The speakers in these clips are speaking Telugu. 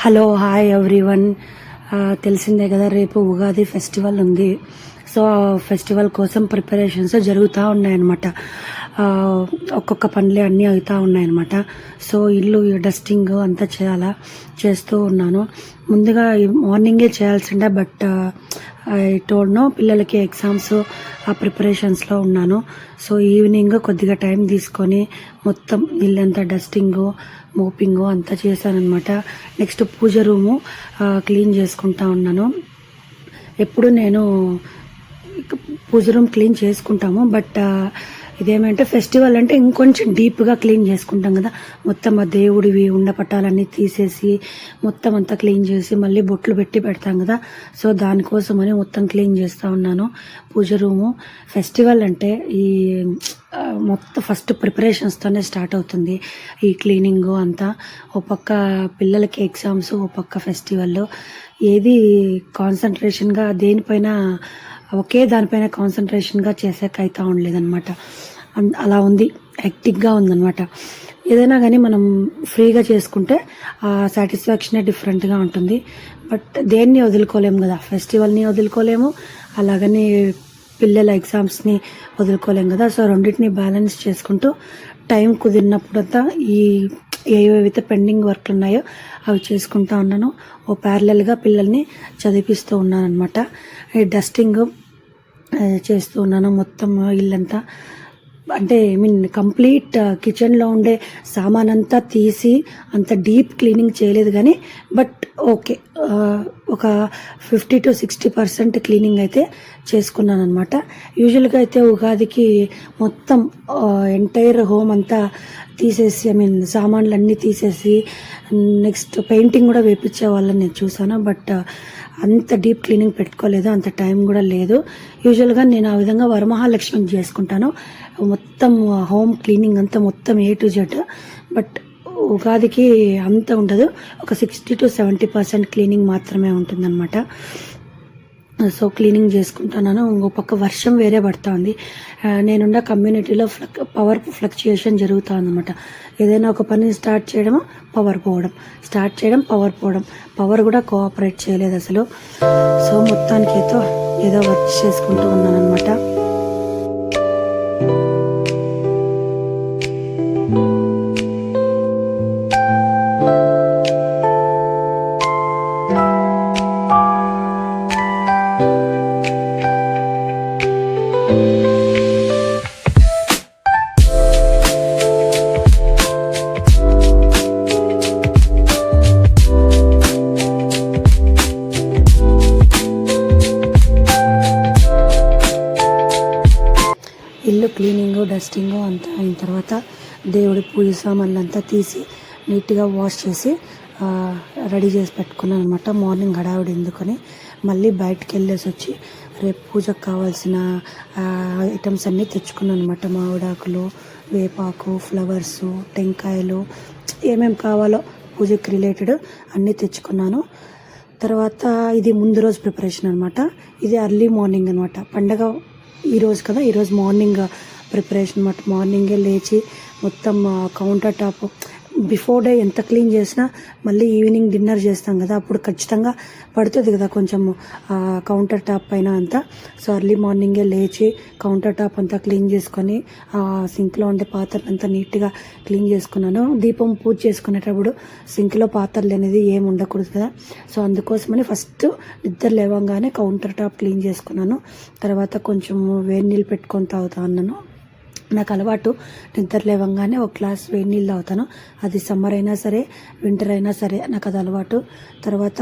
Hello hi everyone. తెలిసిందే కదా, రేపు ఉగాది ఫెస్టివల్ ఉంది. సో ఫెస్టివల్ కోసం ప్రిపరేషన్స్ జరుగుతూ ఉన్నాయన్నమాట. ఒక్కొక్క పనులే అన్నీ అవుతూ ఉన్నాయన్నమాట. సో ఇల్లు డస్టింగ్ అంతా చేస్తూ ఉన్నాను. ముందుగా మార్నింగే చేయాల్సిండే, బట్ ఐ టోల్డ్ నో, పిల్లలకి ఎగ్జామ్స్ ఆ ప్రిపరేషన్స్లో ఉన్నాను. సో ఈవినింగ్ కొద్దిగా టైం తీసుకొని మొత్తం ఇల్లంతా డస్టింగు మోపింగు అంతా చేశానమాట. నెక్స్ట్ పూజ రూము క్లీన్ చేసుకుంటా ఉన్నాను. ఎప్పుడు నేను పూజ రూమ్ క్లీన్ చేసుకుంటాము, బట్ ఇదేమంటే ఫెస్టివల్ అంటే ఇంకొంచెం డీప్గా క్లీన్ చేసుకుంటాం కదా. మొత్తం ఆ దేవుడివి ఉండపట్టాలన్నీ తీసేసి మొత్తం అంతా క్లీన్ చేసి మళ్ళీ బొట్లు పెట్టి పెడతాం కదా. సో దానికోసమని మొత్తం క్లీన్ చేస్తూ ఉన్నాను పూజ రూము. ఫెస్టివల్ అంటే ఈ మొత్తం ఫస్ట్ ప్రిపరేషన్స్తోనే స్టార్ట్ అవుతుంది ఈ క్లీనింగు అంతా. ఓ పక్క పిల్లలకి ఎగ్జామ్స్, ఓ పక్క ఫెస్టివల్. ఏది కాన్సన్ట్రేషన్గా దేనిపైన ఒకే దానిపైన కాన్సన్ట్రేషన్గా చేసాక అవుతా ఉండలేదన్నమాట. అలా ఉంది, హెక్టిక్గా ఉందన్నమాట. ఏదైనా కానీ మనం ఫ్రీగా చేసుకుంటే ఆ సాటిస్ఫాక్షనే డిఫరెంట్గా ఉంటుంది. బట్ దేన్ని వదులుకోలేము కదా, ఫెస్టివల్ని వదులుకోలేము, అలాగని పిల్లల ఎగ్జామ్స్ని వదులుకోలేము కదా. సో రెండింటిని బ్యాలెన్స్ చేసుకుంటూ టైం కుదిరినప్పుడంతా ఈ ఏవేవైతే పెండింగ్ వర్క్లు ఉన్నాయో అవి చేసుకుంటా ఉన్నాను. ఓ ప్యారలల్గా పిల్లల్ని చదివిస్తూ ఉన్నాను అనమాట. ఈ డస్టింగ్ చేస్తూ ఉన్నాను మొత్తం ఇల్లంతా. అంటే ఐ మీన్ కంప్లీట్ కిచెన్లో ఉండే సామాన్ అంతా తీసి అంత డీప్ క్లీనింగ్ చేయలేదు కానీ, బట్ ఓకే, ఒక 50 to 60% క్లీనింగ్ అయితే చేసుకున్నాను అనమాట. యూజువల్గా అయితే ఉగాదికి మొత్తం ఎంటైర్ హోమ్ అంతా తీసేసి, ఐ మీన్ సామాన్లు అన్నీ తీసేసి నెక్స్ట్ పెయింటింగ్ కూడా వేపించే వాళ్ళని నేను చూసాను. బట్ అంత డీప్ క్లీనింగ్ పెట్టుకోలేదు, అంత టైం కూడా లేదు. యూజువల్గా నేను ఆ విధంగా వరమహాలక్ష్మికి చేసుకుంటాను మొత్తం హోమ్ క్లీనింగ్ అంతా, మొత్తం A to Z. బట్ ఉగాదికి అంత ఉండదు, ఒక 60 to 70% క్లీనింగ్ మాత్రమే ఉంటుందన్నమాట. సో క్లీనింగ్ చేసుకుంటున్నాను. ఇంకో పక్క వర్షం వేరే పడుతూ ఉంది. నేనున్న కమ్యూనిటీలో పవర్ ఫ్లక్చుయేషన్ జరుగుతూ ఉందన్నమాట. ఏదైనా ఒక పని స్టార్ట్ చేయడము, పవర్ పోవడం, స్టార్ట్ చేయడం, పవర్ పోవడం. పవర్ కూడా కోఆపరేట్ చేయలేదు అసలు. సో మొత్తానికి ఏదో వర్క్ చేసుకుంటూ ఉన్నాను అనమాట. ఇల్లు క్లీనింగు డస్టింగు అంతా అయిన తర్వాత దేవుడి పూజ సామాన్లు అంతా తీసి నీట్గా వాష్ చేసి రెడీ చేసి పెట్టుకున్నాను అనమాట. మార్నింగ్ హడావిడి ఎందుకని మళ్ళీ బయటకు వెళ్ళేసి వచ్చి రేపు పూజకు కావాల్సిన ఐటమ్స్ అన్నీ తెచ్చుకున్నాను అనమాట. మామిడాకులు, వేపాకు, ఫ్లవర్సు, టెంకాయలు, ఏమేమి కావాలో పూజకి రిలేటెడ్ అన్నీ తెచ్చుకున్నాను. తర్వాత ఇది ముందు రోజు ప్రిపరేషన్ అనమాట. ఇది ఎర్లీ మార్నింగ్ అనమాట. పండగ ఈరోజు కదా, ఈరోజు మార్నింగ్ ప్రిపరేషన్ అనమాట. మార్నింగే లేచి మొత్తం కౌంటర్ టాప్ బిఫోర్ డే ఎంత క్లీన్ చేసినా మళ్ళీ ఈవినింగ్ డిన్నర్ చేస్తాం కదా, అప్పుడు ఖచ్చితంగా పడుతుంది కదా కొంచెం కౌంటర్ టాప్ పైన అంతా. సో ఎర్లీ మార్నింగే లేచి కౌంటర్ టాప్ అంతా క్లీన్ చేసుకొని సింక్లో ఉండే పాత్రలు అంతా నీట్గా క్లీన్ చేసుకున్నాను. దీపం పూజ చేసుకునేటప్పుడు సింక్లో పాత్రలు అనేది ఏమి ఉండకూడదు కదా. సో అందుకోసమని ఫస్ట్ నిద్ర లేవంగానే కౌంటర్ టాప్ క్లీన్ చేసుకున్నాను. తర్వాత కొంచెం వేడి నీళ్ళు పెట్టుకొని తాగుతా అన్నాను. నాకు అలవాటు, నిద్ర లేవంగానే ఒక గ్లాస్ వేడి నీళ్ళు తాగుతాను. అది సమ్మర్ అయినా సరే, వింటర్ అయినా సరే, నాకు అది అలవాటు. తర్వాత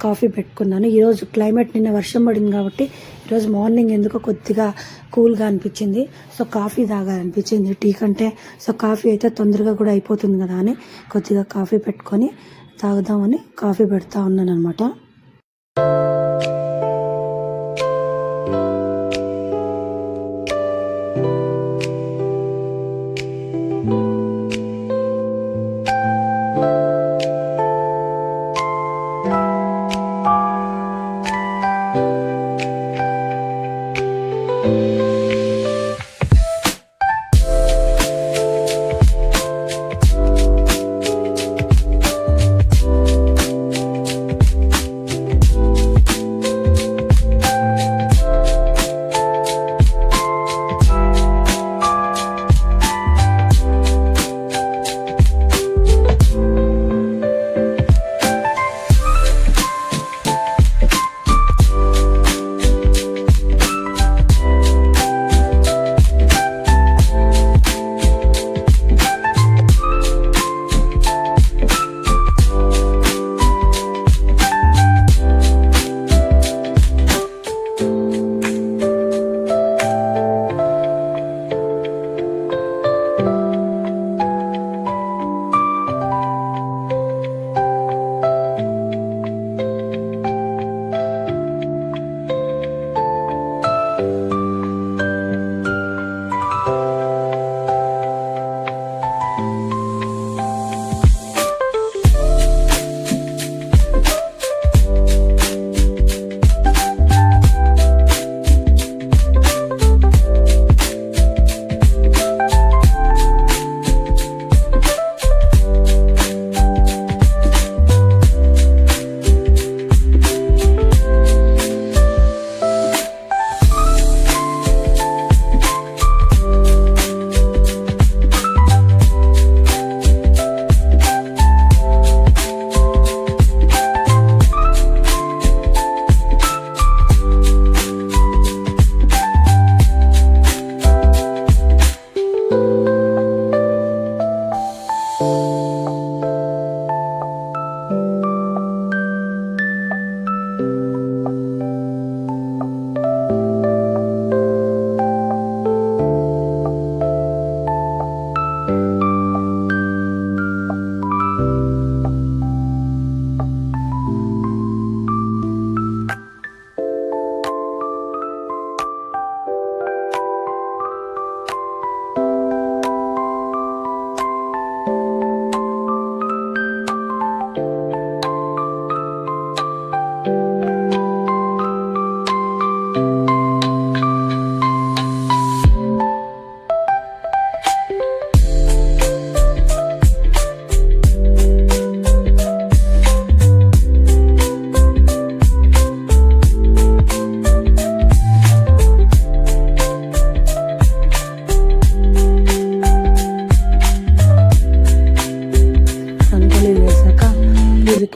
కాఫీ పెట్టుకున్నాను. ఈరోజు క్లైమేట్ నిన్న వర్షం పడింది కాబట్టి ఈరోజు మార్నింగ్ ఎందుకో కొద్దిగా కూల్గా అనిపించింది. సో కాఫీ తాగాలనిపించింది టీ కంటే. సో కాఫీ అయితే తొందరగా కూడా అయిపోతుంది కదా అని కొద్దిగా కాఫీ పెట్టుకొని తాగుదామని కాఫీ పెడతా ఉన్నాను అనమాట.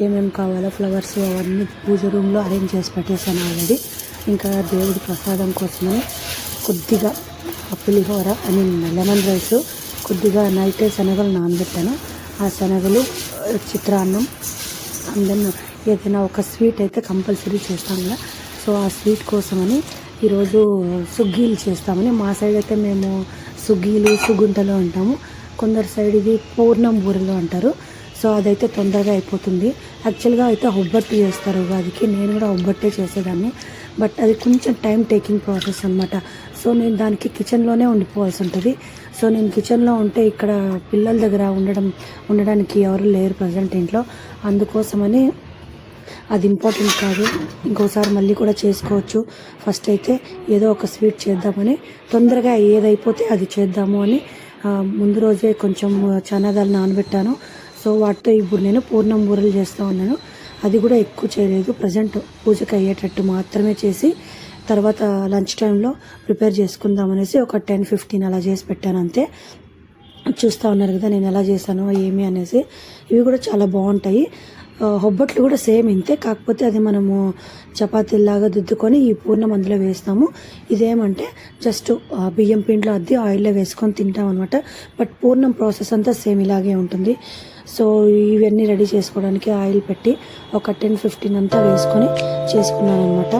పూజకి ఏమేమి కావాలో ఫ్లవర్స్ అవన్నీ పూజ రూమ్లో అరేంజ్ చేసి పెట్టేసాను ఆల్రెడీ. ఇంకా దేవుడి ప్రసాదం కోసమని కొద్దిగా పులిహోర అని లెమన్ రైస్, కొద్దిగా నైటే శనగలు నానబెట్టాను. ఆ శనగలు, చిత్రాన్నం, అందరం ఏదైనా ఒక స్వీట్ అయితే కంపల్సరీ చేస్తాం కదా. సో ఆ స్వీట్ కోసమని ఈరోజు సుగ్గీలు చేస్తామని. మా సైడ్ అయితే మేము సుగ్గీలు, సుగుంటలు అంటాము. కొందరు సైడ్ ఇది పూర్ణం బూరెలు అంటారు. సో అదైతే తొందరగా అయిపోతుంది. యాక్చువల్గా అయితే ఒబ్బట్టు చేస్తారు ఉగాదికి. నేను కూడా ఒబ్బట్టే చేసేదాన్ని, బట్ అది కొంచెం టైం టేకింగ్ ప్రాసెస్ అనమాట. సో నేను దానికి కిచెన్లోనే ఉండిపోవాల్సి ఉంటుంది. సో నేను కిచెన్లో ఉంటే ఇక్కడ పిల్లల దగ్గర ఉండడానికి ఎవరు లేరు ప్రజెంట్ ఇంట్లో. అందుకోసమని అది ఇంపార్టెంట్ కాదు, ఇంకోసారి మళ్ళీ కూడా చేసుకోవచ్చు. ఫస్ట్ అయితే ఏదో ఒక స్వీట్ చేద్దామని, తొందరగా ఏదైపోతే అది చేద్దాము అని ముందు రోజే కొంచెం చనాదాలు నానబెట్టాను. సో వాటితో ఇప్పుడు నేను పూర్ణం బూరెలు చేస్తూ ఉన్నాను. అది కూడా ఎక్కువ చేయలేదు, ప్రజెంట్ పూజకి అయ్యేటట్టు మాత్రమే చేసి తర్వాత లంచ్ టైంలో ప్రిపేర్ చేసుకుందామనేసి ఒక 10-15 అలా చేసి పెట్టాను అంతే. చూస్తూ ఉన్నారు కదా నేను ఎలా చేశానో ఏమి అనేసి. ఇవి కూడా చాలా బాగుంటాయి. ఒబ్బట్లు కూడా సేమ్ ఇంతే, కాకపోతే అది మనము చపాతీలాగా దుద్దుకొని ఈ పూర్ణం అందులో వేస్తాము. ఇదేమంటే జస్ట్ బియ్యం పిండిలో అద్ది ఆయిల్లో వేసుకొని తింటాం అనమాట. బట్ పూర్ణం ప్రాసెస్ అంతా సేమ్ ఇలాగే ఉంటుంది. సో ఇవన్నీ రెడీ చేసుకోవడానికి ఆయిల్ పెట్టి ఒక 10-15 అంతా వేసుకొని చేసుకున్నాను అనమాట.